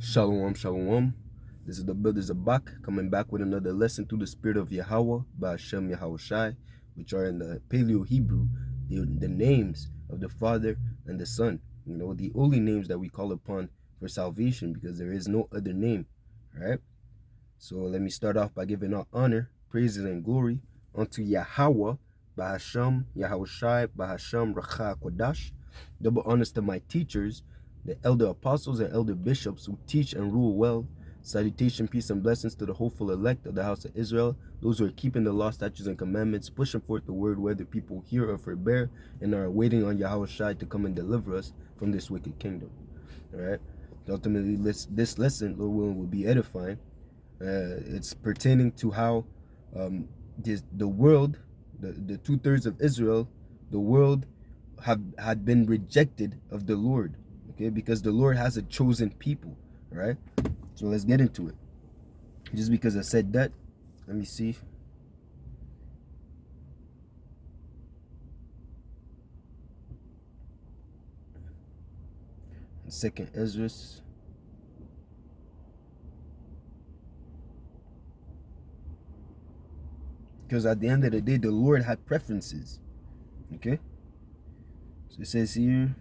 Shalom, shalom. This is the Builders of Bach coming back with another lesson through the spirit of Yahweh by Hashem Yahushai, which are in the Paleo Hebrew, the names of the Father and the Son. You know, the only names that we call upon for salvation, because there is no other name. All right. So let me start off by giving all honor, praises, and glory unto Yahweh by Hashem Yahushai by Hashem Racha Kodash. Double honors to my teachers, the elder apostles and elder bishops who teach and rule well. Salutation, peace, and blessings to the hopeful elect of the house of Israel, those who are keeping the law, statutes, and commandments, pushing forth the word, whether people hear or forbear, and are waiting on Yahushua to come and deliver us from this wicked kingdom. All right. Ultimately, this lesson, Lord willing, will be edifying. It's pertaining to how the world, the 2/3 of Israel, the world had been rejected of the Lord. Okay, because the Lord has a chosen people. All right. So let's get into it. Just because I said that, let me see. Second Ezra. Because at the end of the day, the Lord had preferences. Okay? So it says here,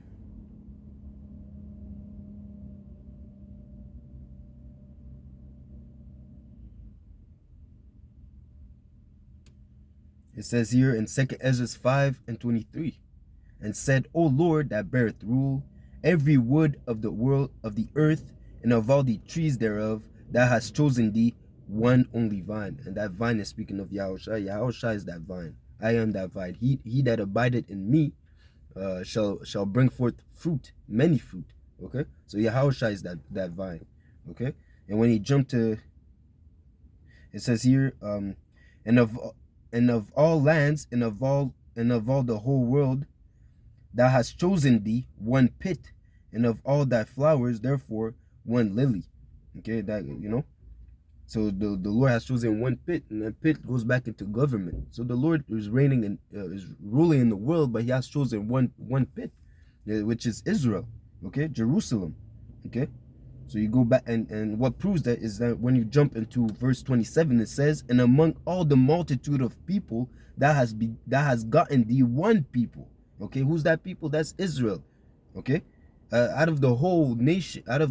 in 2nd Ezra 5:23, and said, O Lord, that beareth rule, every wood of the world, of the earth, and of all the trees thereof, thou hast chosen thee one only vine. And that vine is speaking of Yahushua. Yahushua is that vine. I am that vine. He that abideth in me shall bring forth fruit, many fruit. Okay, so Yahushua is that vine. Okay, and when he jumped to, it says here, and of all lands, and of all the whole world, thou hast chosen thee one pit, and of all thy flowers, therefore, one lily. Okay, that, you know. So the Lord has chosen one pit, and that pit goes back into government. So the Lord is reigning and is ruling in the world, but he has chosen one pit, which is Israel. Okay, Jerusalem. Okay, so you go back, and what proves that is that when you jump into verse 27, it says, and among all the multitude of people, that has gotten thee one people. Okay, who's that people? That's Israel. Okay, out of the whole nations that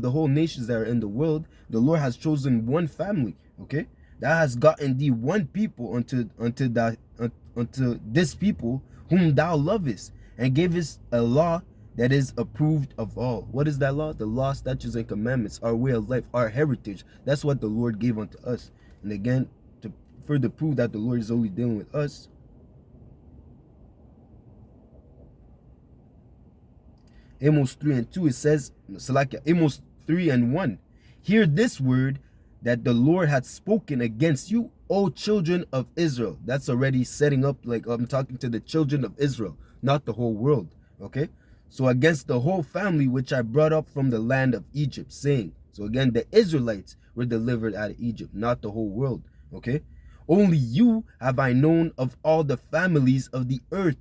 are in the world, the Lord has chosen one family. Okay, that has gotten thee one people unto this people whom thou lovest, and gavest a law that is approved of all. What is that law? The law, statutes, and commandments, our way of life, our heritage. That's what the Lord gave unto us. And again, to further prove that the Lord is only dealing with us, Amos 3:2, it says, Amos 3:1, hear this word that the Lord hath spoken against you, O children of Israel. That's already setting up, like, I'm talking to the children of Israel, not the whole world. Okay, so against the whole family which I brought up from the land of Egypt, saying, so again, the Israelites were delivered out of Egypt, not the whole world. Okay, only you have I known of all the families of the earth.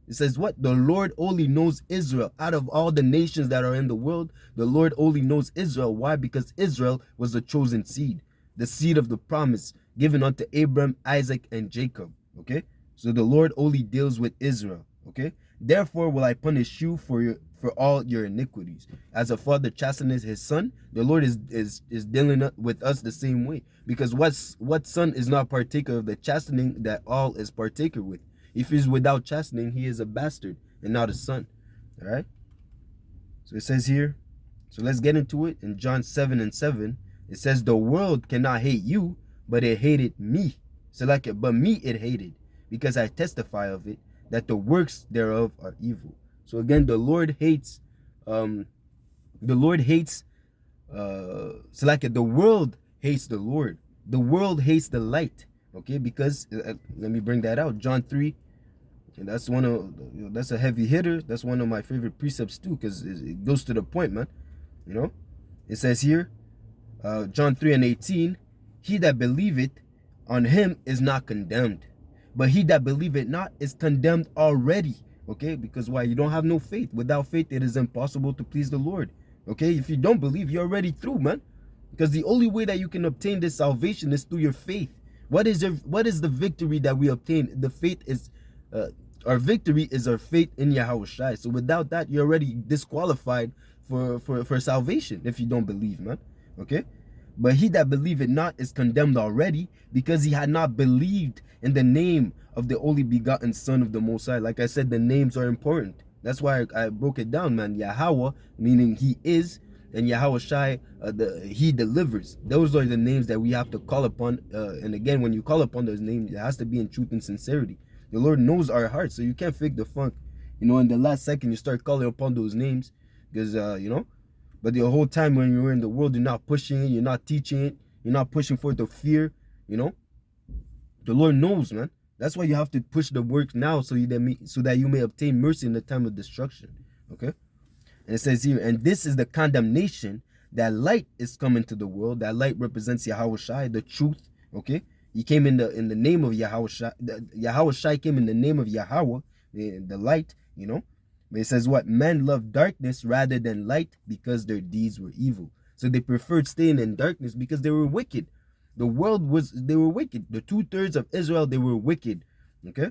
It says what? The Lord only knows Israel. Out of all the nations that are in the world, the Lord only knows Israel. Why? Because Israel was the chosen seed, the seed of the promise given unto Abraham, Isaac, and Jacob. Okay, so the Lord only deals with Israel. Okay, therefore will I punish you for all your iniquities. As a father chastens his son, the Lord is dealing with us the same way. Because what son is not partaker of the chastening that all is partaker with? If he's without chastening, he is a bastard and not a son. All right. So it says here. So let's get into it. In John 7:7, it says, the world cannot hate you, but it hated me. So but me it hated, because I testify of it, that the works thereof are evil. So again, the Lord hates, the world hates the Lord. The world hates the light. Okay, because let me bring that out. John 3. And that's that's a heavy hitter. That's one of my favorite precepts too, because it goes to the point, man. You know, it says here, John 3:18, he that believeth on him is not condemned, but he that believeth not is condemned already. Okay, because why? You don't have no faith. Without faith, it is impossible to please the Lord. Okay, if you don't believe, you're already through, man. Because the only way that you can obtain this salvation is through your faith. What is the victory that we obtain? The faith is our victory is our faith in Yahweh Shai. So without that, you're already disqualified for salvation if you don't believe, man. Okay? But he that believeth not is condemned already, because he had not believed in the name of the only begotten Son of the Most High. Like I said, the names are important. That's why I broke it down, man. Yahweh, meaning he is, and Yahweh Shai, he delivers. Those are the names that we have to call upon. And again, when you call upon those names, it has to be in truth and sincerity. The Lord knows our hearts, so you can't fake the funk. You know, in the last second, you start calling upon those names, because, you know, but the whole time when you're in the world, you're not pushing it, you're not teaching it, you're not pushing for the fear, you know. The Lord knows, man. That's why you have to push the work now, so that you may obtain mercy in the time of destruction. Okay? And it says here, and this is the condemnation, that light is coming to the world. That light represents Yahweh Shai, the truth. Okay? He came in the name of Yahweh Shai. Yahweh Shai came in the name of Yahweh, the light, you know. But it says what? Men loved darkness rather than light, because their deeds were evil. So they preferred staying in darkness because they were wicked. The world they were wicked. The 2/3 of Israel, they were wicked. Okay?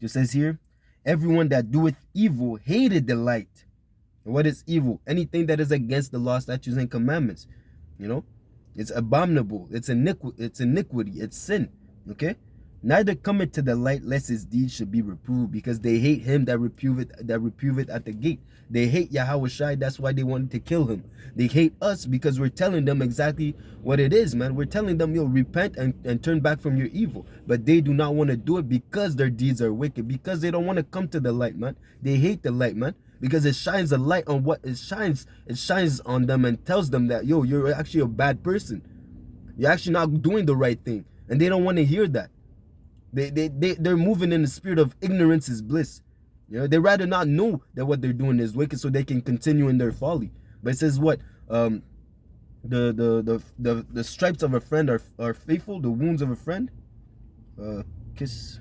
It says here, everyone that doeth evil hated the light. And what is evil? Anything that is against the law, statutes, and commandments. You know? It's abominable. It's iniquity. It's sin. Okay? Neither cometh to the light, lest his deeds should be reproved, because they hate him that reproveth at the gate. They hate Yahweh Shai. That's why they wanted to kill him. They hate us because we're telling them exactly what it is, man. We're telling them, yo, repent and turn back from your evil. But they do not want to do it because their deeds are wicked, because they don't want to come to the light, man. They hate the light, man, because it shines a light on what it shines. It shines on them and tells them that, yo, you're actually a bad person. You're actually not doing the right thing. And they don't want to hear that. They're moving in the spirit of ignorance is bliss. You know, they rather not know that what they're doing is wicked, so they can continue in their folly. But it says what? The stripes of a friend are faithful. The wounds of a friend, kiss.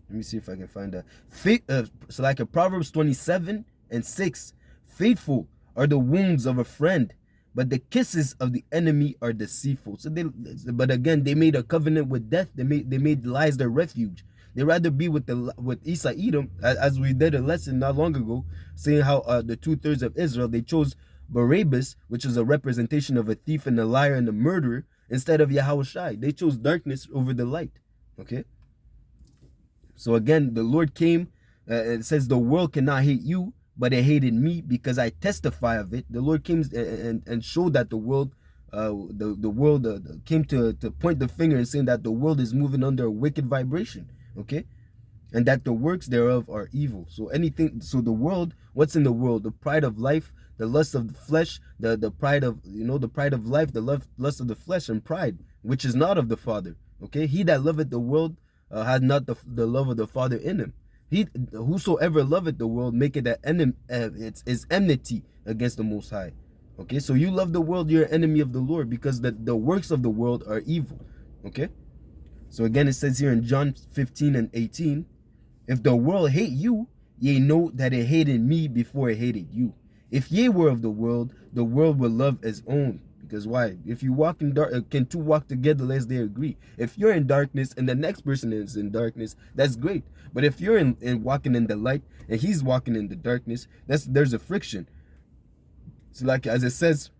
Let me see if I can find that. So like a Proverbs 27:6, faithful are the wounds of a friend, but the kisses of the enemy are deceitful. So but again, they made a covenant with death. They made lies their refuge. They rather be with Esau Edom, as we did a lesson not long ago, saying how the 2/3 of Israel, they chose Barabbas, which is a representation of a thief and a liar and a murderer, instead of Yahweh Shai. They chose darkness over the light. Okay. So again, the Lord came. It says the world cannot hate you, but it hated me because I testify of it. The Lord came and showed that the world, came to point the finger and saying that the world is moving under a wicked vibration, okay, and that the works thereof are evil. So the world, what's in the world? The pride of life, the lust of the flesh, the pride of the pride of life, the lust of the flesh, and pride, which is not of the Father. Okay, he that loveth the world has not the love of the Father in him. Whosoever loveth the world maketh an enemy, it's enmity against the Most High. Okay, so you love the world, you're an enemy of the Lord, because the works of the world are evil. Okay, so again it says here in John 15:18, if the world hate you, ye know that it hated me before it hated you. If ye were of the world would love its own. Because why? If you walk in dark, can two walk together lest they agree? If you're in darkness and the next person is in darkness, that's great. But if you're in walking in the light and he's walking in the darkness, there's a friction. So like as it says,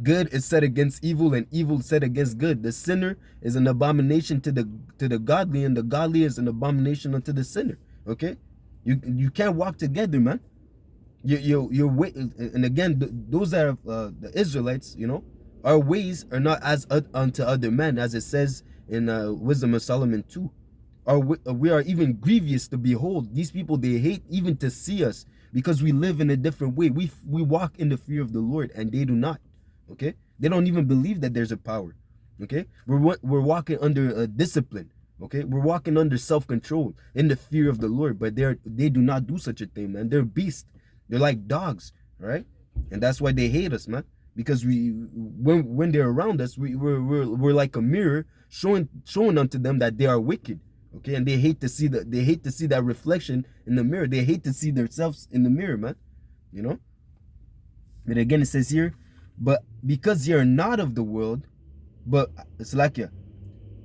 good is set against evil and evil is set against good. The sinner is an abomination to the godly, and the godly is an abomination unto the sinner. Okay, you can't walk together, man. You're and again, those that are the Israelites, our ways are not as unto other men, as it says in Wisdom of Solomon 2. We are even grievous to behold. These people, they hate even to see us, because we live in a different way. We walk in the fear of the Lord, and they do not. Okay, they don't even believe that there's a power. Okay, we're walking under a discipline. Okay, we're walking under self-control in the fear of the Lord, but they do not do such a thing, man. They're beasts. They're like dogs, right? And that's why they hate us, man. Because when they're around us, we're like a mirror showing unto them that they are wicked. Okay, and they hate to see that reflection in the mirror. They hate to see themselves in the mirror, man. You know. But again, it says here, but because ye are not of the world, but it's like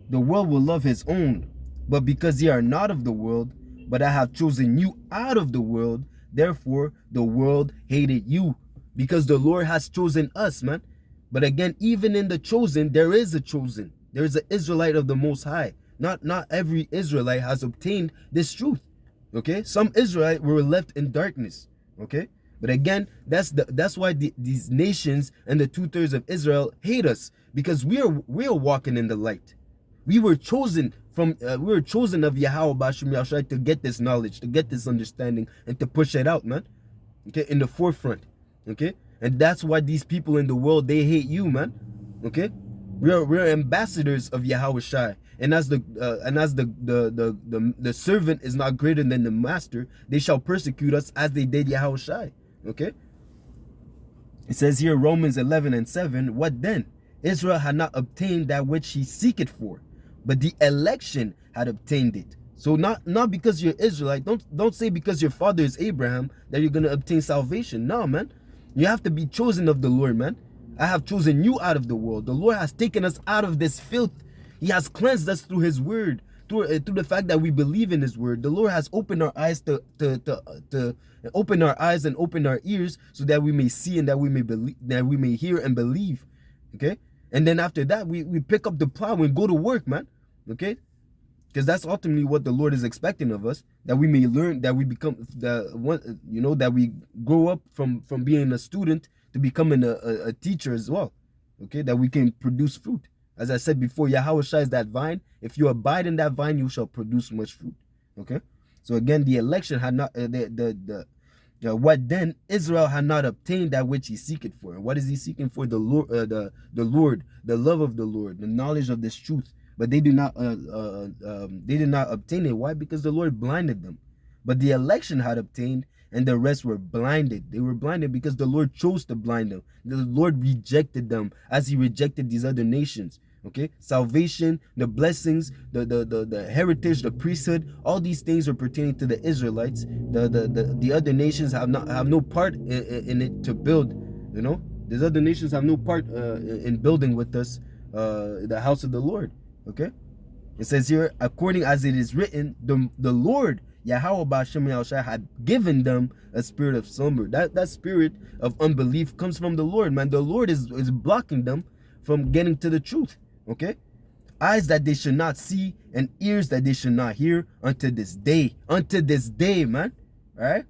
the world will love his own. But because ye are not of the world, but I have chosen you out of the world, therefore the world hated you. Because the Lord has chosen us, man. But again, even in the chosen, there is a chosen. There is an Israelite of the Most High. Not every Israelite has obtained this truth. Okay, some Israelites were left in darkness. Okay, but again, that's why these nations and the 2/3 of Israel hate us, because we are walking in the light. We were chosen of Yahweh Bashim Yahshai to get this knowledge, to get this understanding, and to push it out, man. Okay, in the forefront. Okay, and that's why these people in the world, they hate you, man. Okay, we're ambassadors of Yahweh Shai, and as the servant is not greater than the master, they shall persecute us as they did Yahweh Shai. Okay, it says here, Romans 11:7. What then? Israel had not obtained that which he seeketh for, but the election had obtained it. So not because you're Israelite. Don't say because your father is Abraham that you're gonna obtain salvation. No, man. You have to be chosen of the Lord, man. I have chosen you out of the world. The Lord has taken us out of this filth. He has cleansed us through his word, through the fact that we believe in his word. The Lord has opened our eyes to open our eyes and open our ears so that we may see and that we may believe, that we may hear and believe. Okay? And then after that, we pick up the plow and go to work, man. Okay? Because that's ultimately what the Lord is expecting of us, that we may learn, that we become that we grow up from being a student to becoming a teacher as well. Okay, that we can produce fruit. As I said before, Yahweh Shai is that vine. If you abide in that vine, you shall produce much fruit. Okay, so again, the election had not what then? Israel had not obtained that which he seeketh for. And what is he seeking for? The Lord, the Lord, the love of the Lord, the knowledge of this truth. But they did not obtain it. Why? Because the Lord blinded them. But the election had obtained, and the rest were blinded. They were blinded because the Lord chose to blind them. The Lord rejected them as he rejected these other nations. Okay, salvation, the blessings, the heritage, the priesthood, all these things are pertaining to the Israelites. The other nations have no part in it to build. You know, these other nations have no part in building with us the house of the Lord. Okay, it says here, according as it is written, the Lord Yahweh B'Shem Yahushua had given them a spirit of slumber. That spirit of unbelief comes from the Lord, man. The Lord is blocking them from getting to the truth. Okay, eyes that they should not see and ears that they should not hear unto this day, man. All right.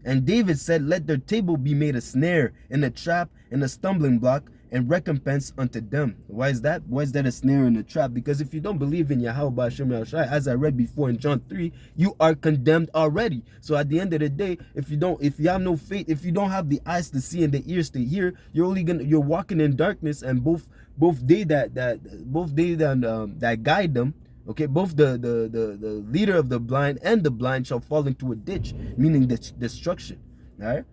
And David said, let their table be made a snare and a trap and a stumbling block and recompense unto them. Why is that? Why is that a snare and a trap? Because if you don't believe in Yahweh B'Shem Yahushua, as I read before in John 3, you are condemned already. So at the end of the day, if you have no faith, if you don't have the eyes to see and the ears to hear, you're walking in darkness, and both they that guide them, okay, both the leader of the blind and the blind shall fall into a ditch, meaning destruction. All right.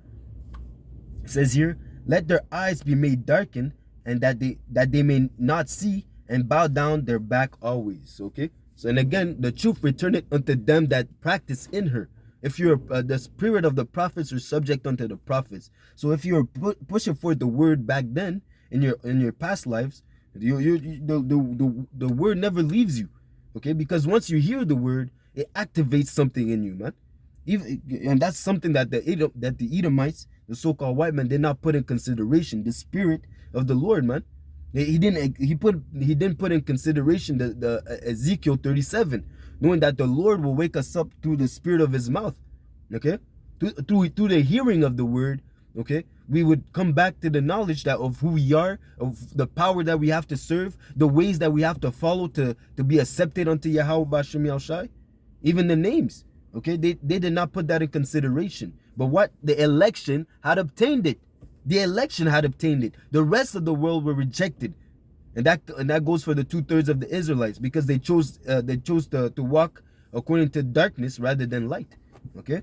It says here, let their eyes be made darkened, and that they may not see, and bow down their back always. Okay. So, and again, the truth returneth unto them that practice in her. If you're the spirit of the prophets are subject unto the prophets. So if you're pushing forth the word back then in your past lives, the word never leaves you. Okay, because once you hear the word, it activates something in you, man. And that's something that the Edomites, the so-called white men, did not put in consideration. The spirit of the Lord, man. He didn't put in consideration the Ezekiel 37, knowing that the Lord will wake us up through the spirit of his mouth. Okay, through the hearing of the word. Okay, we would come back to the knowledge that of who we are, of the power that we have to serve, the ways that we have to follow to be accepted unto Yahweh B'Shem Yahushai. Even the names. Okay, they did not put that in consideration. But what? The election had obtained it. The election had obtained it. The rest of the world were rejected. And that goes for the 2/3 of the Israelites, because they chose to walk according to darkness rather than light. Okay?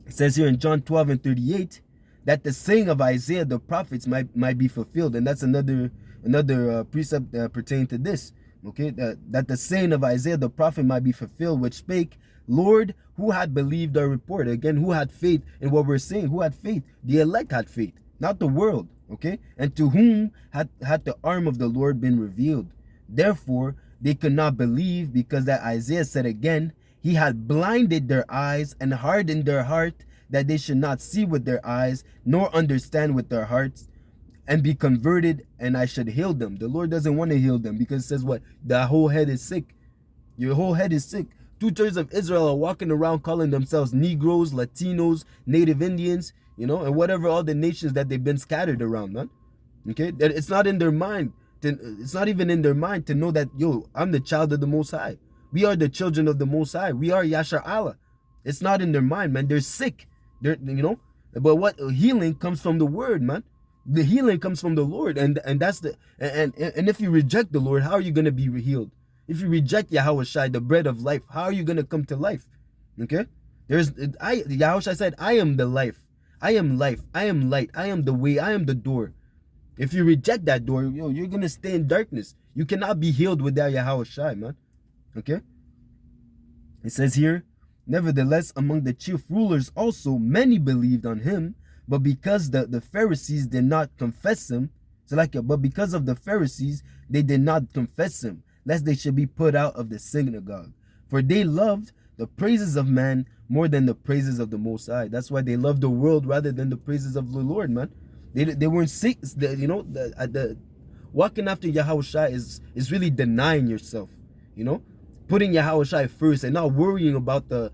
It says here in John 12:38 that the saying of Isaiah the prophets might be fulfilled. And that's another precept pertaining to this. Okay, that the saying of Isaiah the prophet might be fulfilled, which spake, Lord, who had believed our report? Again, who had faith in what we're saying? Who had faith? The elect had faith, not the world. Okay, and to whom had the arm of the Lord been revealed? Therefore, they could not believe, because that Isaiah said again, he had blinded their eyes and hardened their heart, that they should not see with their eyes, nor understand with their hearts, and be converted, and I should heal them. The Lord doesn't want to heal them, because it says what? The whole head is sick. Your whole head is sick. 2/3 of Israel are walking around calling themselves Negroes, Latinos, Native Indians, and whatever all the nations that they've been scattered around, man. Okay? That it's not in their mind. It's not even in their mind to know that, I'm the child of the Most High. We are the children of the Most High. We are Yashar Allah. It's not in their mind, man. They're sick. But what healing comes from the word, man. The healing comes from the Lord, and that's and if you reject the Lord, how are you going to be healed? If you reject Yahweh Shai, the bread of life, how are you going to come to life? Okay, Yahweh Shai said, I am the life, I am life, I am light, I am the way, I am the door. If you reject that door, you're going to stay in darkness. You cannot be healed without Yahweh Shai, man. Okay, it says here, nevertheless, among the chief rulers also many believed on him, but because the Pharisees did not confess him, but because of the Pharisees, they did not confess him, lest they should be put out of the synagogue. For they loved the praises of man more than the praises of the Most High. That's why they loved the world rather than the praises of the Lord, man. They weren't sick. Walking after Yahweh Shai is really denying yourself, putting Yahweh Shai first and not worrying about the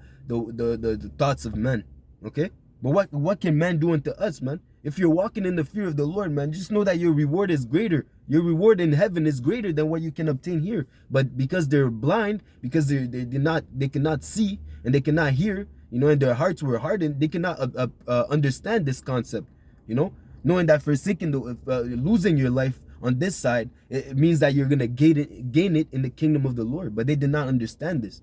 thoughts of men. Okay. But what can man do unto us, man? If you're walking in the fear of the Lord, man, just know that your reward is greater. Your reward in heaven is greater than what you can obtain here. But because they're blind, because they cannot see and they cannot hear, and their hearts were hardened, they cannot understand this concept, knowing that forsaking losing your life on this side, it means that you're gonna gain it in the kingdom of the Lord. But they did not understand this,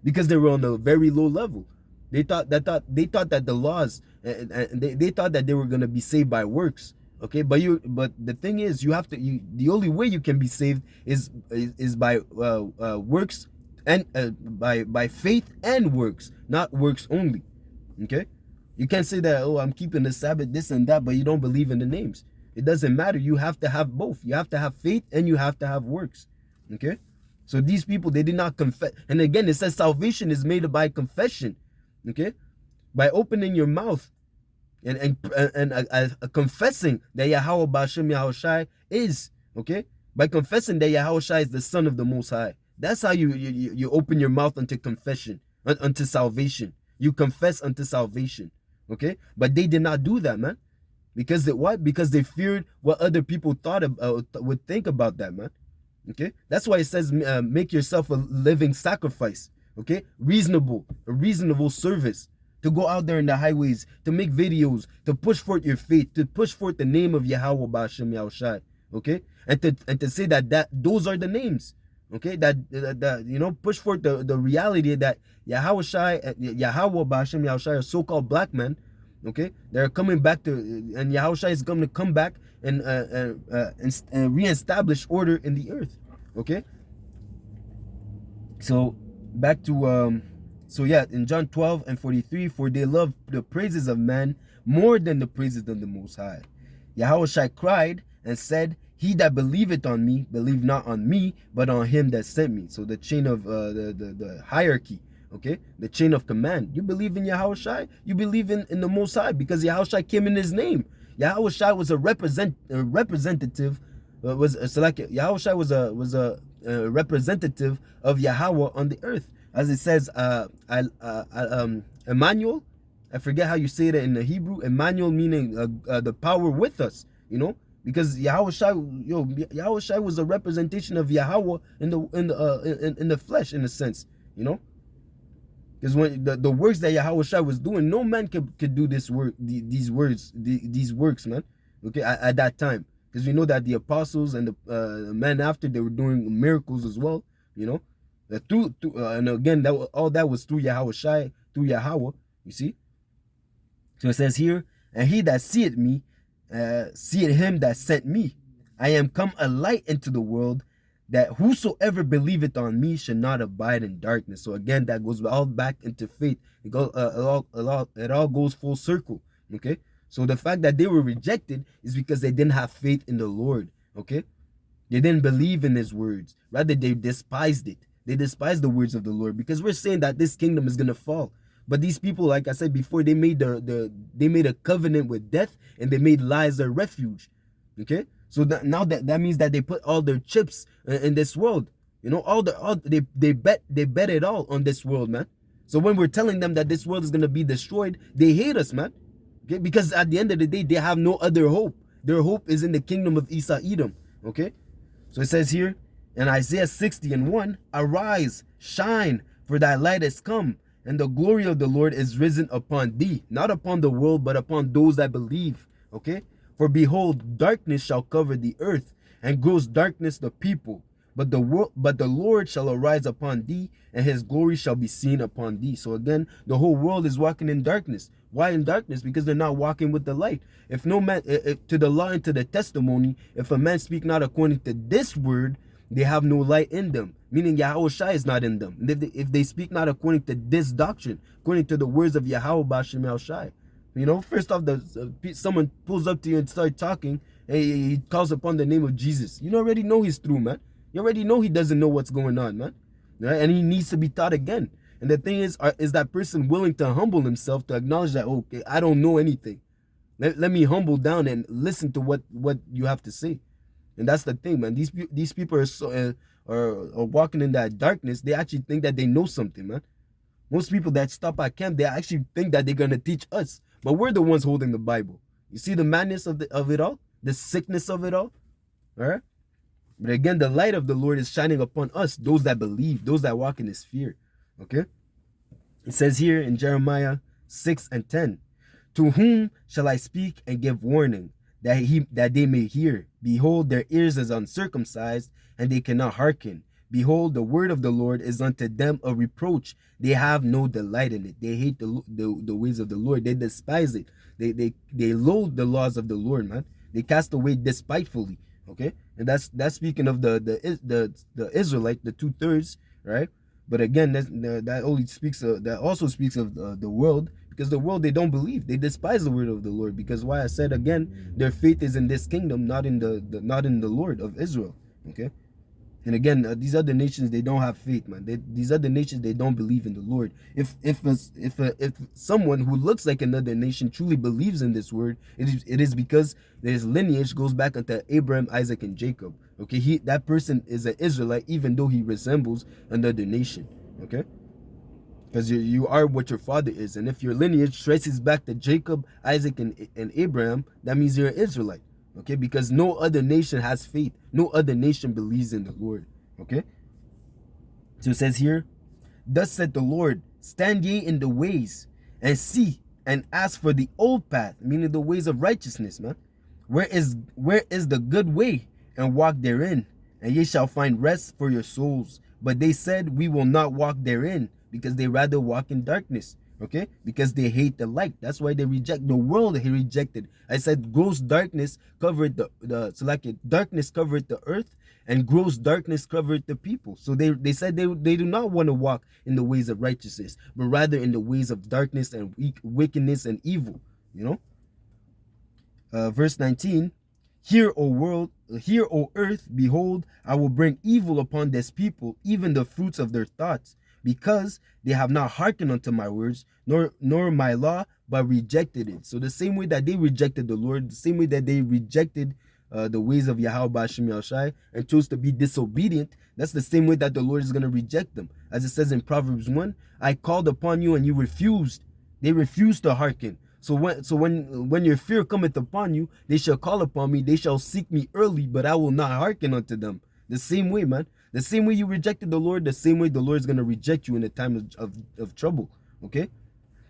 because they were on a very low level. They thought that the laws, they thought that they were gonna be saved by works. Okay, but the thing is, the only way you can be saved is by works, and by faith and works, not works only. Okay, you can't say that, I'm keeping the Sabbath, this and that, but you don't believe in the names. It doesn't matter. You have to have both. You have to have faith and you have to have works. Okay, so these people, they did not confess. And again, it says salvation is made by confession. Okay, by opening your mouth and confessing that Yahweh Ba'ashem Yahweh Shai is, okay, by confessing that Yahweh Shai is the Son of the Most High. That's how you open your mouth unto confession, unto salvation. You confess unto salvation. Okay, but they did not do that, man. Because because they feared what other people would think about that, man. Okay, that's why it says make yourself a living sacrifice. Okay, a reasonable service, to go out there in the highways, to make videos, to push forth your faith, to push forth the name of Yahweh Ba'ashem Yahweh Shai. Okay, and to say that those are the names. Okay, that push forth the reality that Yahweh Ba'ashem Yahweh Shai are so-called black men. Okay, they're coming back and Yahweh Shai is going to come back and reestablish order in the earth. Okay, so back to in John 12:43, for they love the praises of man more than the praises of the Most High. Yahweh Shai cried and said, he that believeth on me, believe not on me, but on him that sent me. So the chain of the hierarchy, okay, the chain of command. You believe in Yahweh Shai, you believe in the Most High, because Yahweh Shai came in his name. Yahweh Shai was a representative. Yahweh Shai was a representative of Yahweh on the earth, as it says, Emmanuel. I forget how you say it in the Hebrew. Emmanuel meaning the power with us. Because Yahweh Shai was a representation of Yahweh in the flesh, in a sense. Because when the works that Yahweh Shai was doing, no man could do this work, these works, man. Okay, at that time. Because we know that the apostles and the men after, they were doing miracles as well, and again, all that was through Yahweh Shai, through Yahweh, you see. So it says here, and he that seeth me, seeth him that sent me. I am come a light into the world, that whosoever believeth on me should not abide in darkness. So again, that goes all back into faith. It all goes full circle. Okay, so the fact that they were rejected is because they didn't have faith in the Lord. Okay, they didn't believe in His words. Rather, they despised it. They despised the words of the Lord, because we're saying that this kingdom is gonna fall. But these people, like I said before, they made they made a covenant with death, and they made lies their refuge. Okay, so now that means that they put all their chips in this world. You know, they bet it all on this world, man. So when we're telling them that this world is gonna be destroyed, they hate us, man. Okay, because at the end of the day, they have no other hope. Their hope is in the kingdom of Esau Edom. Okay, so it says here in Isaiah 60:1, arise, shine, for thy light is come, and the glory of the Lord is risen upon thee, not upon the world, but upon those that believe. Okay, for behold, darkness shall cover the earth, and gross darkness the people. But the Lord shall arise upon thee, and His glory shall be seen upon thee. So again, the whole world is walking in darkness. Why in darkness? Because they're not walking with the light. If no man, to the law and to the testimony, if a man speak not according to this word, they have no light in them. Meaning Yahweh Shai is not in them. And if they speak not according to this doctrine, according to the words of Yahweh Bashem El Shai, you know, first off, someone pulls up to you and starts talking, and he calls upon the name of Jesus. You already know he's through, man. You already know he doesn't know what's going on, man. Right? And he needs to be taught again. And the thing is that person willing to humble himself to acknowledge that, okay, I don't know anything. Let me humble down and listen to what you have to say. And that's the thing, man. These people are so are walking in that darkness. They actually think that they know something, man. Most people that stop at camp, they actually think that they're gonna teach us, but we're the ones holding the Bible. You see the madness of it all, the sickness of it all, all right? But again, the light of the Lord is shining upon us, those that believe, those that walk in His fear. Okay? It says here in Jeremiah 6:10, to whom shall I speak and give warning, that they may hear? Behold, their ears is uncircumcised, and they cannot hearken. Behold, the word of the Lord is unto them a reproach. They have no delight in it. They hate the ways of the Lord. They despise it. They loathe the laws of the Lord, man. They cast away despitefully. Okay, and that's speaking of the Israelite, the 2/3, right? But again, that also speaks of the world, because the world, they don't believe, they despise the word of the Lord, because why I said again, their faith is in this kingdom, not in the Lord of Israel. Okay. And again, these other nations, they don't have faith, man. These other nations, they don't believe in the Lord. If someone who looks like another nation truly believes in this word, it is because his lineage goes back unto Abraham, Isaac, and Jacob. Okay, that person is an Israelite, even though he resembles another nation. Okay, because you are what your father is, and if your lineage traces back to Jacob, Isaac, and Abraham, that means you're an Israelite. Okay, because no other nation has faith. No other nation believes in the Lord. Okay, so it says here, thus said the Lord, stand ye in the ways, and see, and ask for the old path, meaning the ways of righteousness, man. Where is the good way, and walk therein, and ye shall find rest for your souls. But they said, we will not walk therein, because they rather walk in darkness. Okay, because they hate the light. That's why they reject the world. He rejected. I said gross darkness covered darkness covered the earth, and gross darkness covered the people. So they said they do not want to walk in the ways of righteousness, but rather in the ways of darkness and wickedness and evil. You know, verse 19. Hear, O world, hear, O earth, behold, I will bring evil upon this people, even the fruits of their thoughts, because they have not hearkened unto my words, nor my law, but rejected it. So the same way that they rejected the Lord, the same way that they rejected the ways of Yahweh Bashem Yahushai and chose to be disobedient, that's the same way that the Lord is going to reject them. As it says in Proverbs 1, I called upon you and you refused. They refused to hearken. So when your fear cometh upon you, they shall call upon me, they shall seek me early, but I will not hearken unto them. The same way, man. The same way you rejected the Lord, the same way the Lord is going to reject you in a time of trouble. Okay?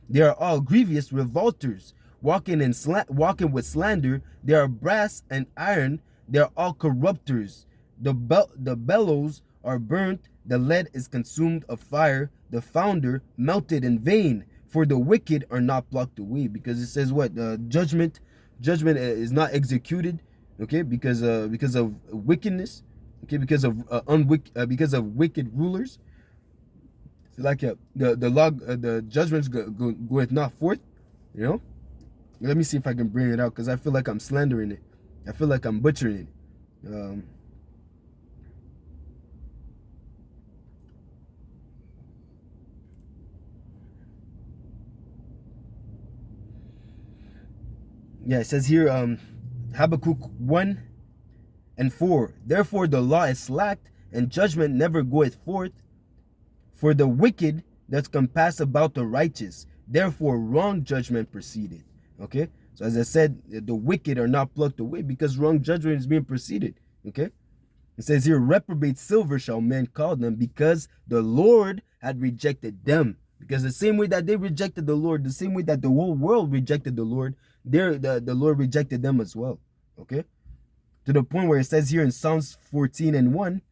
They are all grievous revolters, walking with slander. They are brass and iron. They are all corrupters. The bellows are burnt. The lead is consumed of fire. The founder melted in vain. For the wicked are not plucked away. Because it says what? Judgment is not executed. Okay? Because of wickedness. okay, because of because of wicked rulers. So like the judgments goeth not forth, you know. Let me see if I can bring it out because I feel like I'm slandering it. I feel like I'm butchering it. Yeah, it says here, Habakkuk 1:4. Therefore the law is slacked, and judgment never goeth forth. For the wicked does compass about the righteous. Therefore wrong judgment proceeded. Okay? So as I said, the wicked are not plucked away because wrong judgment is being proceeded. Okay? It says here, reprobate silver shall men call them, because the Lord had rejected them. Because the same way that they rejected the Lord, the same way that the whole world rejected the Lord, the Lord rejected them as well. Okay? To the point where it says here in Psalms 14:1,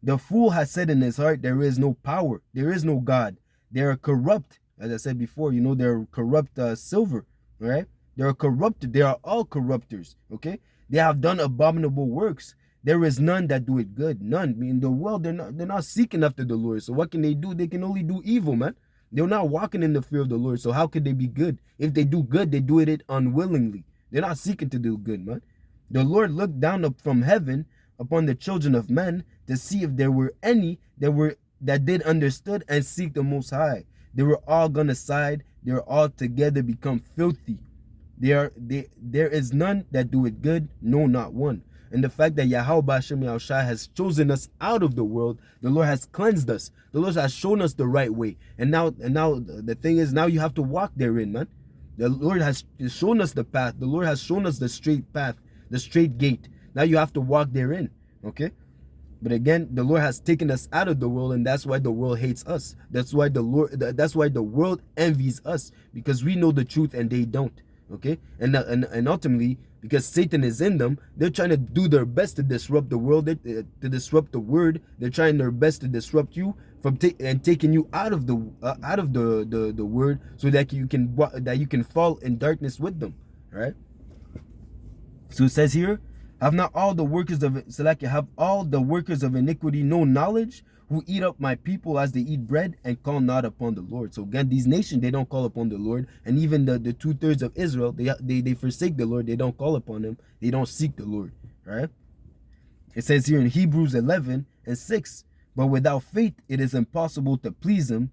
the fool has said in his heart, there is no power, there is no God. They are corrupt. As I said before, you know, they're corrupt silver, right? They are corrupted. They are all corrupters, okay? They have done abominable works. There is none that do it good. None. I mean, in the world, they're not seeking after the Lord. So what can they do? They can only do evil, man. They're not walking in the fear of the Lord. So how could they be good? If they do good, they do it unwillingly. They're not seeking to do good, man. The Lord looked down up from heaven upon the children of men to see if there were any that did understood and seek the Most High. They were all gonna side. They were all together become filthy. There is none that do it good, no, not one. And the fact that Yahweh Bashem Yahushua has chosen us out of the world, the Lord has cleansed us. The Lord has shown us the right way. And now the thing is, now you have to walk therein, man. The Lord has shown us the path. The Lord has shown us the straight path, the straight gate. Now you have to walk therein. Okay? But again, the Lord has taken us out of the world, and that's why the world hates us. That's why the world envies us, because we know the truth and they don't. Okay? And ultimately, because Satan is in them, they're trying to do their best to disrupt the world, to disrupt the word. They're trying their best to disrupt you from taking you out of the word, so that you can fall in darkness with them. Right? So it says here, have all the workers of iniquity no knowledge, who eat up my people as they eat bread, and call not upon the Lord. So again, these nations, they don't call upon the Lord. And even the 2/3 of Israel, they forsake the Lord. They don't call upon him. They don't seek the Lord. Right? It says here in Hebrews 11:6, but without faith it is impossible to please him.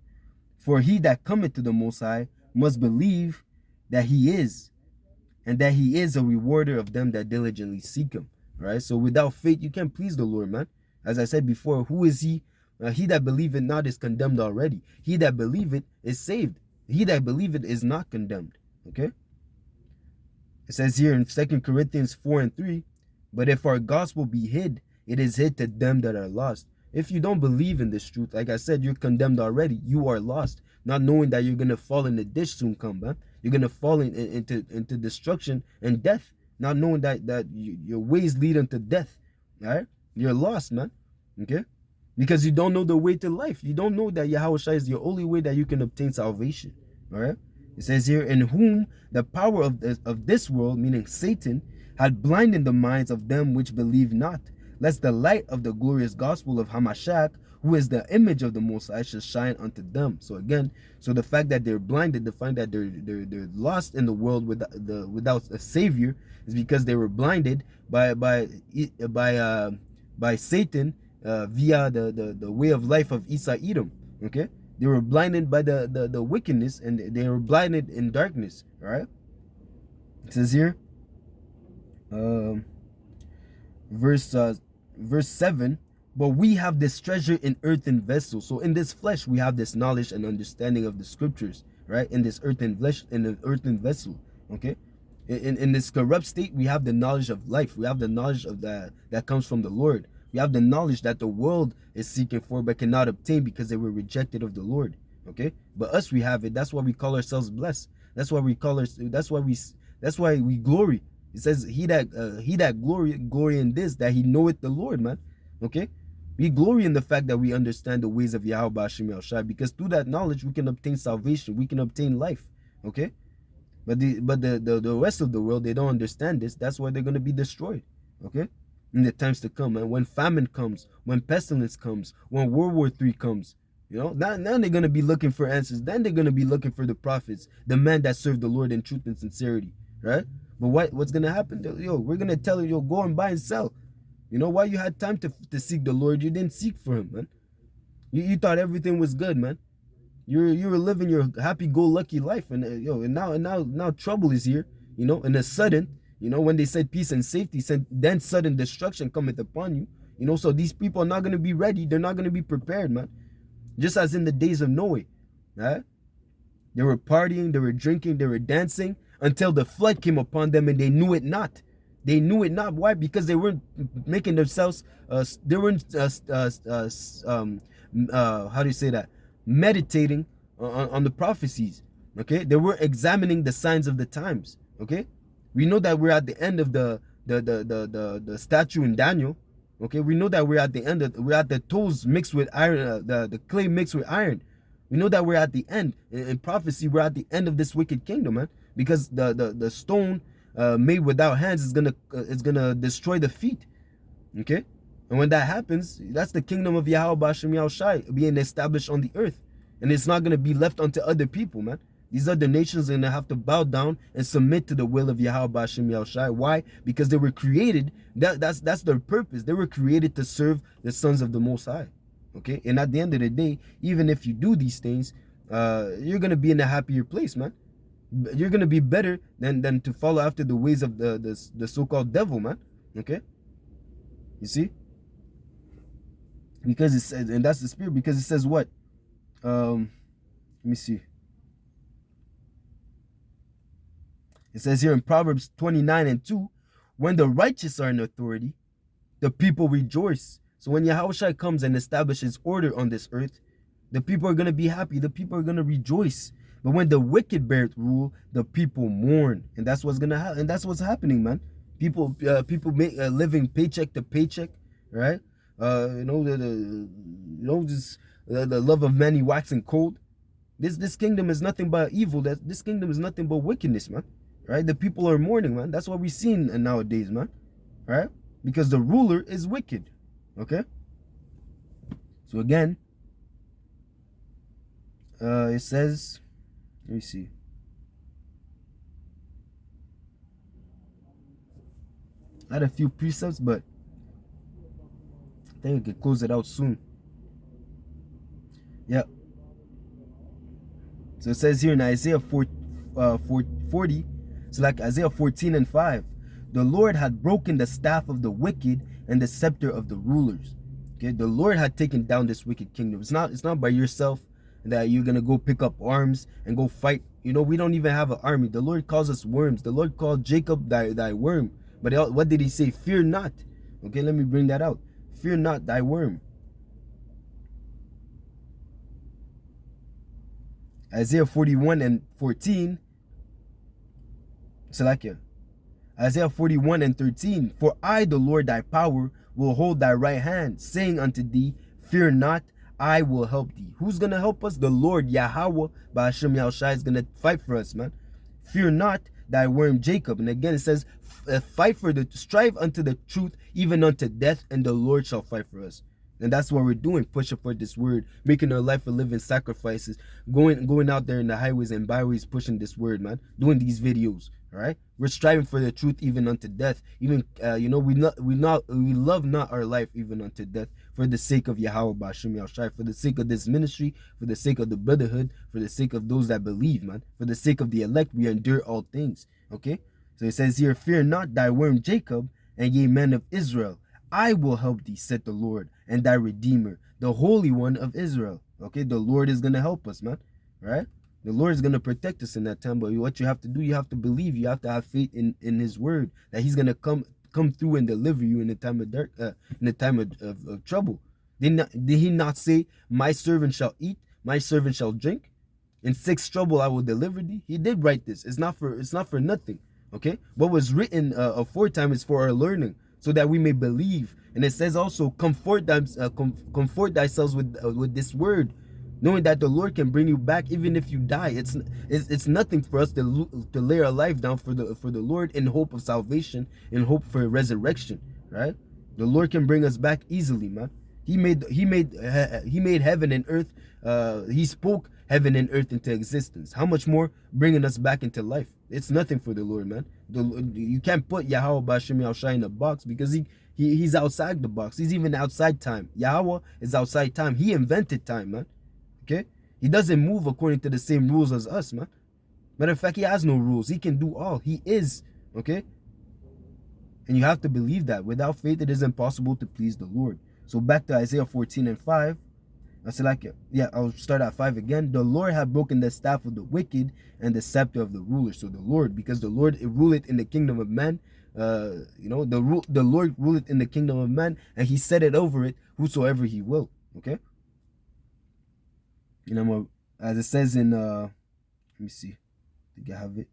For he that cometh to the Most High must believe that he is, and that he is a rewarder of them that diligently seek him. Right? So without faith, you can't please the Lord, man. As I said before, who is he? He that believeth not is condemned already. He that believeth is saved. He that believeth is not condemned. Okay? It says here in 2 Corinthians 4:3, but if our gospel be hid, it is hid to them that are lost. If you don't believe in this truth, like I said, you're condemned already. You are lost, not knowing that you're going to fall in the ditch soon come, man. You're going to fall into destruction and death, not knowing that your ways lead unto death. All right? You're lost, man. Okay? Because you don't know the way to life. You don't know that Yahweh Shai is the only way that you can obtain salvation. All right? It says here, in whom the power of this world, meaning Satan, had blinded the minds of them which believe not, lest the light of the glorious gospel of Hamashiach, who is the image of the Most High, should shine unto them. So again, so the fact that they're blinded, the fact that they're lost in the world without a savior, is because they were blinded by Satan via the way of life of Esau Edom. Okay, they were blinded by the wickedness, and they were blinded in darkness. All right. It says here, verse 7, but we have this treasure in earthen vessels. So in this flesh we have this knowledge and understanding of the scriptures, right? In this earthen flesh, in an earthen vessel. Okay, in this corrupt state, we have the knowledge of life. We have the knowledge of that comes from the Lord. We have the knowledge that the world is seeking for but cannot obtain because they were rejected of the Lord. Okay, but us, we have it. That's why we call ourselves blessed. That's why we glory. It says, he that glory in this, that he knoweth the Lord, man. Okay? We glory in the fact that we understand the ways of Yahweh Bashim Yahushua, because through that knowledge we can obtain salvation, we can obtain life. Okay? But the rest of the world, they don't understand this. That's why they're gonna be destroyed. Okay? in the times to come. And when famine comes, when pestilence comes, when World War III comes, now they're going to be looking for answers. Then they're going to be looking for the prophets, the men that serve the Lord in truth and sincerity, right? But what's going to happen? We're going to tell you, go and buy and sell. While you had time to seek the Lord, you didn't seek for him, man. You thought everything was good, man. You were living your happy-go-lucky life, and now trouble is here, and a sudden, when they said peace and safety, then sudden destruction cometh upon you, so these people are not going to be ready. They're not going to be prepared, man. Just as in the days of Noah, right? They were partying, they were drinking, they were dancing until the flood came upon them, and they knew it not. They knew it not. Why? Because they weren't making themselves, they weren't, how do you say that? Meditating on the prophecies, okay? They were examining the signs of the times, okay? We know that we're at the end of the statue in Daniel, okay? We know that we're at the end we're at the toes mixed with iron, the clay mixed with iron. We know that we're at the end. In prophecy, we're at the end of this wicked kingdom, man, because the stone made without hands is gonna destroy the feet, okay? And when that happens, that's the kingdom of Yahweh B'Shem Yahushai being established on the earth. And it's not going to be left unto other people, man. These other nations are going to have to bow down and submit to the will of Yahweh B'Shem Yahushai. Why? Because they were created, that's their purpose. They were created to serve the sons of the Most High. Okay? And at the end of the day, even if you do these things, you're going to be in a happier place, man. You're going to be better than to follow after the ways of the so-called devil, man. Okay? You see? Because it says, and that's the spirit, because it says what? Let me see. It says here in Proverbs 29:2, when the righteous are in authority, the people rejoice. So when Yahushua comes and establishes order on this earth, the people are going to be happy. The people are going to rejoice. But when the wicked bear rule, the people mourn. And that's what's going to happen. And that's what's happening, man. People living paycheck to paycheck, right? The love of many waxing cold. This kingdom is nothing but evil. This kingdom is nothing but wickedness, man. Right? The people are mourning, man. That's what we're seeing nowadays, man. Right? Because the ruler is wicked. Okay? So again, it says, let me see. I had a few precepts, but I think we can close it out soon. Yep. So it says here in Isaiah 40, it's like Isaiah 14:5. The Lord had broken the staff of the wicked and the scepter of the rulers. Okay, the Lord had taken down this wicked kingdom. It's not by yourself that you're gonna go pick up arms and go fight. We don't even have an army. The Lord calls us worms. The Lord called Jacob thy worm. But what did he say? Fear not. Okay, let me bring that out. Fear not thy worm. Isaiah 41:14. Salakia. Isaiah 41:13. For I, the Lord thy power, will hold thy right hand, saying unto thee, fear not, I will help thee. Who's gonna help us? The Lord Yahweh B'Shem Yahushai is gonna fight for us, man. Fear not thy worm Jacob. And again it says, strive unto the truth, even unto death, and the Lord shall fight for us. And that's what we're doing, pushing for this word, making our life a living sacrifices, going out there in the highways and byways, pushing this word, man, doing these videos. All right, we're striving for the truth even unto death. Even we love not our life even unto death, for the sake of Yahweh B'Shem Yahushai, for the sake of this ministry, for the sake of the brotherhood, for the sake of those that believe, man, for the sake of the elect, we endure all things. Okay, so it says here, fear not thy worm Jacob, and ye men of Israel, I will help thee, said the Lord, and thy Redeemer, the Holy One of Israel. Okay, the Lord is gonna help us, man. Right? The Lord is gonna protect us in that time. But what you have to do, you have to believe. You have to have faith in His word that He's gonna come through and deliver you in the time of in the time of trouble. Did He not say, "My servant shall eat, my servant shall drink"? In 6 trouble I will deliver thee. He did write this. It's not for nothing. Okay, what was written aforetime is for our learning, so that we may believe. And it says also, comfort thyself with this word, knowing that the Lord can bring you back even if you die. It's nothing for us to lay our life down for the Lord in hope of salvation, in hope for resurrection, right? The Lord can bring us back easily, man. He made heaven and earth. He spoke heaven and earth into existence. How much more bringing us back into life? It's nothing for the Lord, man. You can't put Yahweh Bashim Yahushai in a box, because he's outside the box. He's even outside time. Yahweh is outside time. He invented time, man. Okay? He doesn't move according to the same rules as us, man. Matter of fact, he has no rules. He can do all. He is. Okay? And you have to believe that. Without faith, it is impossible to please the Lord. So back to Isaiah 14 and 5. I said, like, yeah, I'll start at 5 again. The Lord had broken the staff of the wicked and the scepter of the ruler. So the Lord, because the Lord ruleth in the kingdom of man. The Lord ruleth in the kingdom of man, and he set it over it whosoever he will. Okay? As it says in, let me see. I think I have it.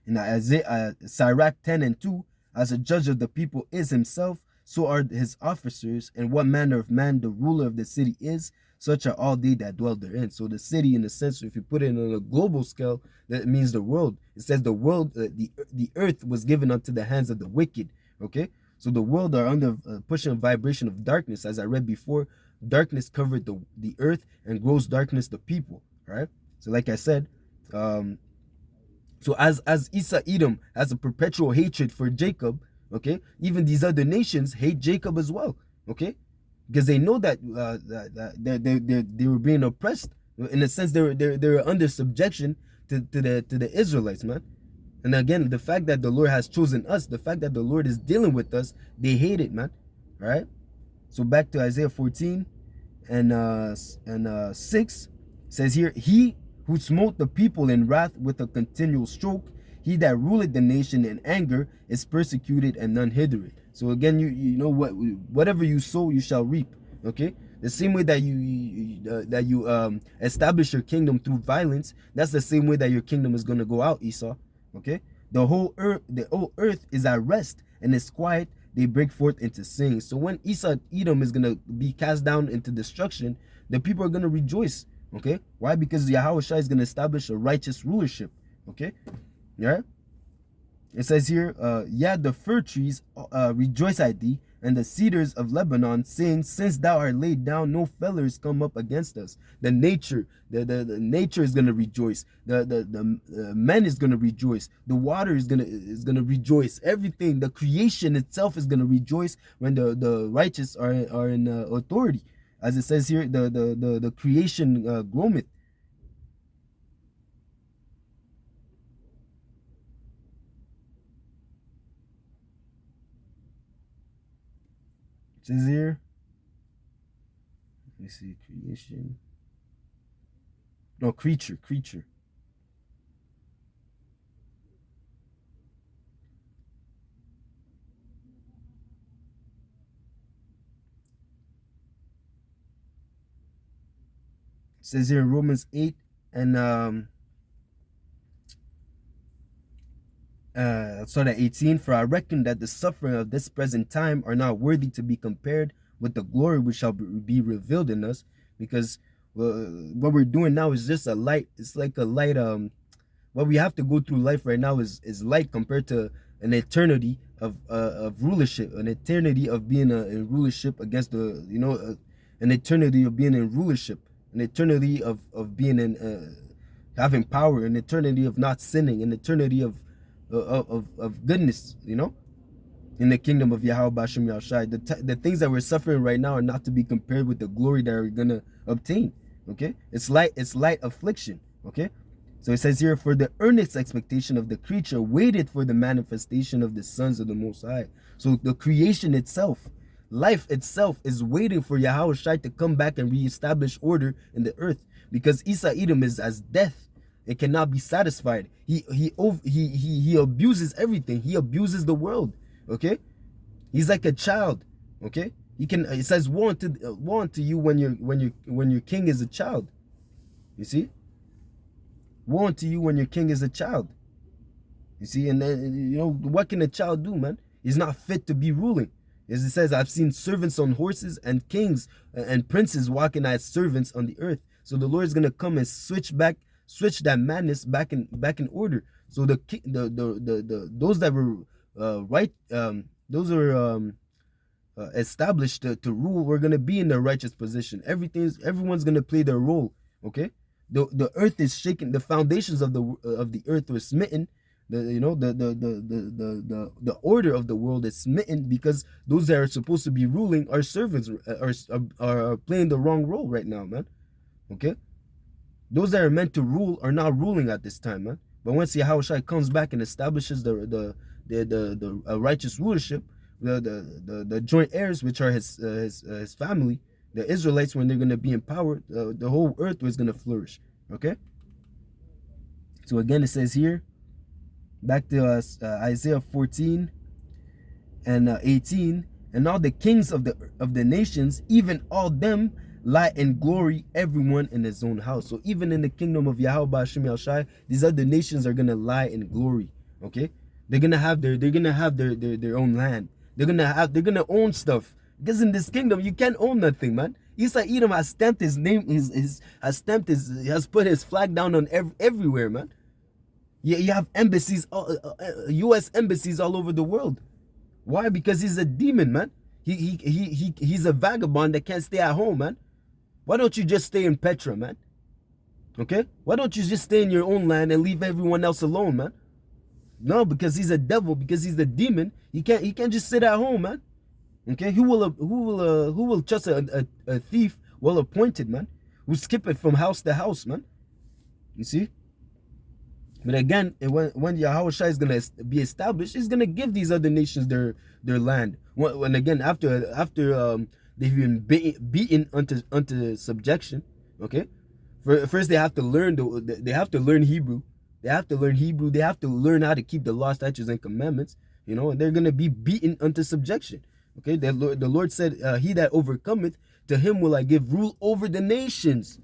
In Isaiah, Sirach 10 and 2, as a judge of the people is himself, so are his officers, and what manner of man the ruler of the city is, such are all they that dwell therein. So the city, in a sense, if you put it on a global scale, that means the world. It says the world, the earth was given unto the hands of the wicked. Okay, so the world are under pushing a vibration of darkness. As I read before, darkness covered the earth, and gross darkness the people. Right. So like I said, so as Esau Edom has a perpetual hatred for Jacob, okay, even these other nations hate Jacob as well, okay, because they know that they were being oppressed. In a sense, they were under subjection to the Israelites, man. And again, the fact that the Lord has chosen us, the fact that the Lord is dealing with us, they hate it, man. All right. So back to Isaiah 14 and 6 says here, he who smote the people in wrath with a continual stroke, he that ruleth the nation in anger is persecuted, and none hindereth. So again, you know what, whatever you sow, you shall reap. Okay, the same way that you establish your kingdom through violence, that's the same way that your kingdom is going to go out, Esau. Okay, the whole earth is at rest and is quiet. They break forth into singing. So when Esau Edom is going to be cast down into destruction, the people are going to rejoice. Okay, why? Because Yahweh Shai is going to establish a righteous rulership. Okay, yeah. It says here, yeah, the fir trees rejoice at thee, and the cedars of Lebanon sing, since thou art laid down, no fellers come up against us. The nature, the nature is going to rejoice. The man is going to rejoice. The water is gonna rejoice. Everything, the creation itself is going to rejoice when the righteous are in authority. As it says here, the creation groaneth. It says here, let me see, creation. No, creature. It says here in Romans 8 and start at 18. For I reckon that the suffering of this present time are not worthy to be compared with the glory which shall be revealed in us, because what we're doing now is just a light. It's like a light. What we have to go through life right now is light compared to an eternity of rulership, an eternity of being in rulership against an eternity of being in rulership, an eternity of being in having power, an eternity of not sinning, an eternity of goodness, in the kingdom of Yahweh Bashim Yahushai. The things that we're suffering right now are not to be compared with the glory that we're gonna obtain. Okay, it's light affliction. Okay, so it says here, for the earnest expectation of the creature waited for the manifestation of the sons of the Most High. So the creation itself, life itself, is waiting for Yahweh Shai to come back and reestablish order in the earth, because Esau Edom is as death. It cannot be satisfied. He abuses everything. He abuses the world. Okay, he's like a child. Okay, it says woe unto you when your king is a child. You see, woe unto you when your king is a child. You see, and then what can a child do, man? He's not fit to be ruling. As it says, I've seen servants on horses and kings and princes walking as servants on the earth. So the Lord is gonna come and switch that madness back in order. So the those that were right, those are established to rule, we're gonna be in the righteous position. Everyone's gonna play their role. Okay, the earth is shaken. The foundations of the earth were smitten. The order of the world is smitten because those that are supposed to be ruling are servants, are playing the wrong role right now, man. Okay, those that are meant to rule are not ruling at this time, man. But once Yahushua comes back and establishes the righteous rulership, the joint heirs, which are his family, the Israelites, when they're gonna be in power, the whole earth was gonna flourish. Okay. So again, it says here, back to Isaiah 14 and 18, and all the kings of the nations, even all them, lie in glory, everyone in his own house. So even in the kingdom of Yahweh Hashem Yahushai, these other nations are gonna lie in glory. Okay, they're gonna have their own land. They're gonna own stuff, because in this kingdom you can't own nothing, man. Esau Edom has stamped his name, has put his flag down on everywhere, man. You have embassies, U.S. embassies all over the world. Why? Because he's a demon, man. He's a vagabond that can't stay at home, man. Why don't you just stay in Petra, man? Okay? Why don't you just stay in your own land and leave everyone else alone, man? No, because he's a devil, because he's a demon. He can't just sit at home, man. Okay? Who will trust a thief well appointed, man? Who skip it from house to house, man? You see? But again, when Yahushua is gonna be established, he's gonna give these other nations their land. When again, after they've been beaten unto subjection, okay. First, they have to learn Hebrew. They have to learn Hebrew. They have to learn how to keep the law, statutes, and commandments. And they're gonna be beaten unto subjection. Okay, the Lord said, "He that overcometh, to him will I give rule over the nations."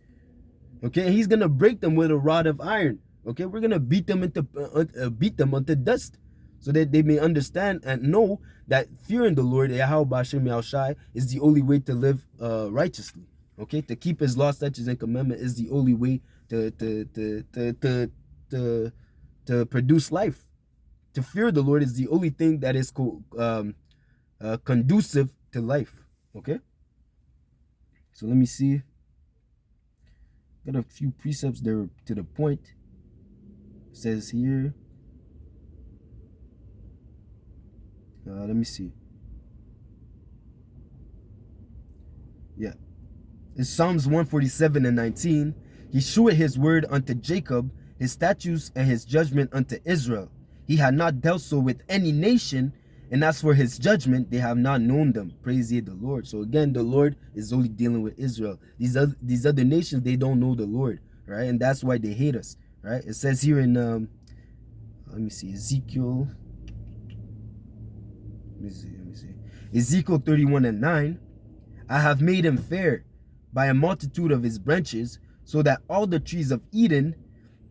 Okay, and he's gonna break them with a rod of iron. Okay, we're gonna beat them unto dust, so that they may understand and know that fearing the Lord, Yahweh Hashem Yahushai, is the only way to live righteously. Okay, to keep His law, statutes, and commandment is the only way to produce life. To fear the Lord is the only thing that is conducive to life. Okay, so let me see. Got a few precepts there to the point. It says here, let me see. Yeah, it's Psalms 147 and 19. He shewed his word unto Jacob, his statutes and his judgment unto Israel. He had not dealt so with any nation, and as for his judgment, they have not known them. Praise ye the Lord. So again, the Lord is only dealing with Israel. These other nations, they don't know the Lord, right? And that's why they hate us, right? It says here in let me see, Ezekiel 31 and 9. I have made him fair by a multitude of his branches, so that all the trees of Eden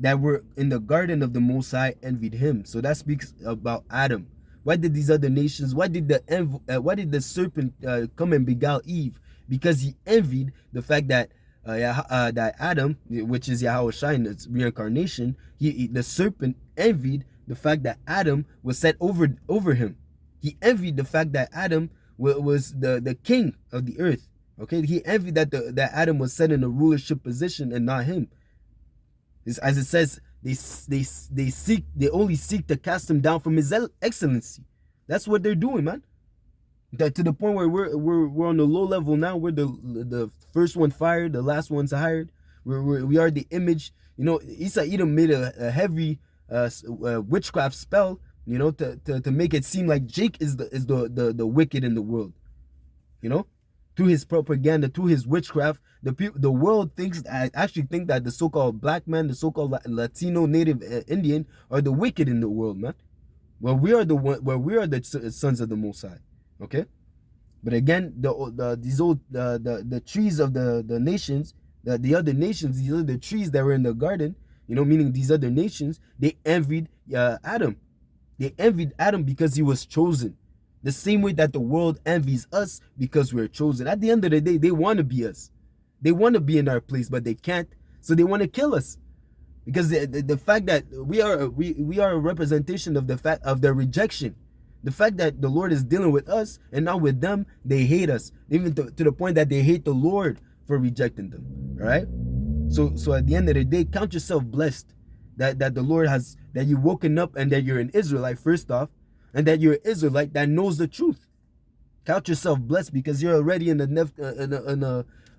that were in the garden of the Most High envied him. So that speaks about Adam. Why did these other nations, why did the serpent come and beguile Eve? Because he envied the fact that that Adam, which is Yahushua in its reincarnation, the serpent envied the fact that Adam was set over him. He envied the fact that Adam was the king of the earth. Okay, he envied that Adam was set in a rulership position and not him. As it says, they only seek to cast him down from his excellency. That's what they're doing, man. That to the point where we're on the low level now. We're the first one fired, the last one's hired. We are the image. Esau Edom made a heavy witchcraft spell, to make it seem like Jake is the wicked in the world. Through his propaganda, through his witchcraft, the world actually think that the so-called black man, the so-called Latino, Native Indian are the wicked in the world, man. We are the sons of the Most High. Okay, but again, the trees of the nations, the other nations, these are the trees that were in the garden. Meaning these other nations, they envied Adam. They envied Adam because he was chosen. The same way that the world envies us because we're chosen. At the end of the day, they want to be us. They want to be in our place, but they can't. So they want to kill us. Because the fact that we are a representation of the fact of their rejection. The fact that the Lord is dealing with us and not with them, they hate us, even to the point that they hate the Lord for rejecting them. All right. So at the end of the day, count yourself blessed that the Lord has, that you woken up and that you're an Israelite first off, and that you're an Israelite that knows the truth. Count yourself blessed because you're already you're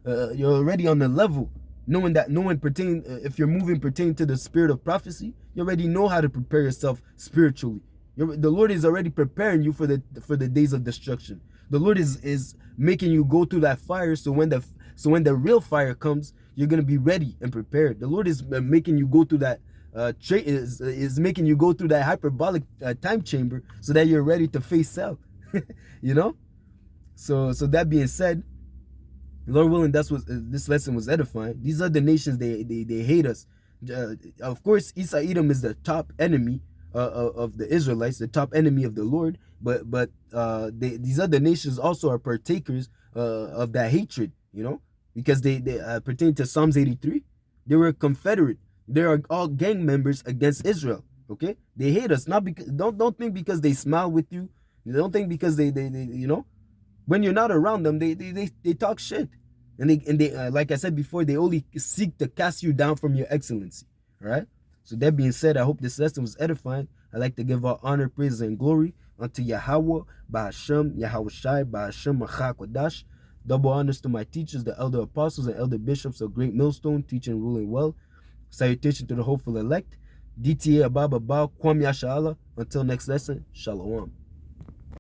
already on the level, knowing pertaining, if you're moving pertaining to the spirit of prophecy, you already know how to prepare yourself spiritually. The Lord is already preparing you for the days of destruction. The Lord is making you go through that fire, so when the real fire comes, you're gonna be ready and prepared. The Lord is making you go through that is making you go through that hyperbolic time chamber so that you're ready to face hell. You know. So that being said, Lord willing, that's what this lesson was edifying. These other nations, they hate us. Of course, Esau Edom is the top enemy of the Israelites, the top enemy of the Lord. But these other nations also are partakers of that hatred, you know, because they pertain to Psalms 83. They were confederate. They are all gang members against Israel. Okay, they hate us not because don't think because they smile with you. Don't think because they you know, when you're not around them, they talk shit. And they like I said before, they only seek to cast you down from your excellency. All right. So that being said, I hope this lesson was edifying. I like to give all honor, praise, and glory unto Yahweh, Bahashem, Yahweh Shai, Bahashem, Machakodash. Double honors to my teachers, the elder apostles and elder bishops of Great Millstone, teaching and ruling well. Salutation to the hopeful elect. DTA Ababa Bao, Kwam Yasha Allah. Until next lesson, Shalom.